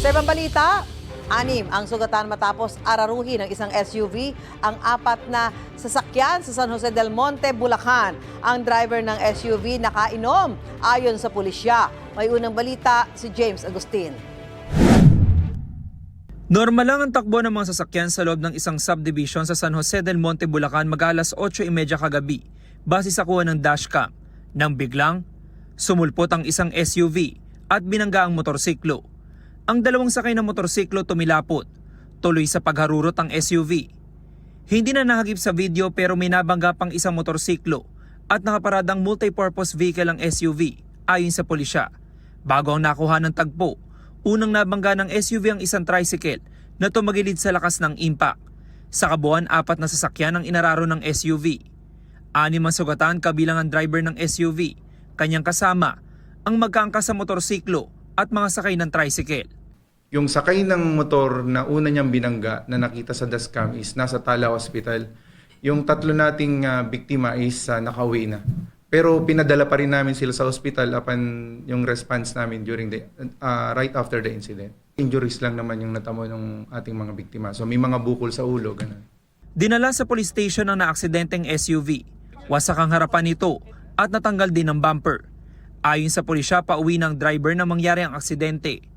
Sa ibang balita, 6 ang sugatan matapos araruhin ng isang SUV ang 4 na sasakyan sa San Jose del Monte, Bulacan. Ang driver ng SUV nakainom ayon sa pulisya. May unang balita si James Agustin. Normal lang ang takbo ng mga sasakyan sa loob ng isang subdivision sa San Jose del Monte, Bulacan mag-alas 8:30 kagabi base sa kuha ng dashcam. Nang biglang, sumulpot ang isang SUV at binangga ang motorsiklo. Ang dalawang sakay ng motorsiklo tumilapot, tuloy sa pagharurot ang SUV. Hindi na nahagip sa video pero may nabangga pang isang motorsiklo at nakaparadang multipurpose vehicle ang SUV ayon sa pulisya. Bago ang nakuha ng tagpo, unang nabangga ng SUV ang isang tricycle na tumagilid sa lakas ng impact. Sa kabuuan, 4 na sasakyan ang inararo ng SUV. 6 ang sugatan kabilang ang driver ng SUV, kanyang kasama, ang magkaangkas sa motorsiklo at mga sakay ng tricycle. Yung sakay ng motor na una niyang binangga na nakita sa dashcam is nasa Tala Hospital. Yung 3 nating biktima is nakauwi na. Pero pinadala pa rin namin sila sa hospital upon yung response namin during the right after the incident. Injuries lang naman yung natamo ng ating mga biktima. So may mga bukol sa ulo, ganun. Dinala sa police station ang naaksidenteng SUV. Wasak ang harapan nito at natanggal din ang bumper. Ayon sa pulisya, pauwi ng driver na mangyari ang aksidente.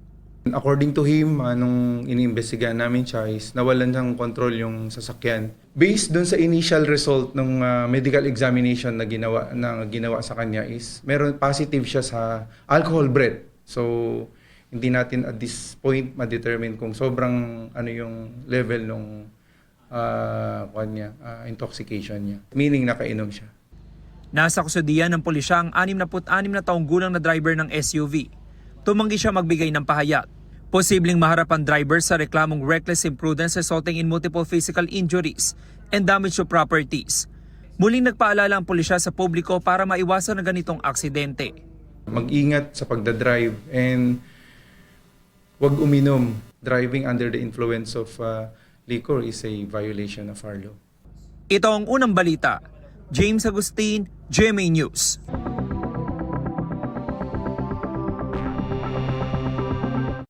According to him, nung iniimbestigahan namin siya is nawalan ng control yung sasakyan. Based dun sa initial result ng medical examination na ginawa sa kanya is meron positive siya sa alcohol breath. So hindi natin at this point ma-determine kung sobrang yung level ng intoxication niya. Meaning nakainom siya. Nasa kusudian ng pulisya ang 66 na taong gulang na driver ng SUV. Tumanggi siya magbigay ng pahayag. Posibleng maharap ang driver sa reklamong reckless imprudence resulting in multiple physical injuries and damage to properties. Muling nagpaalala ang pulisya sa publiko para maiwasan ang ganitong aksidente. Mag-ingat sa pagdadrive and huwag uminom. Driving under the influence of liquor is a violation of our law. Ito ang unang balita. James Agustin, GMA News.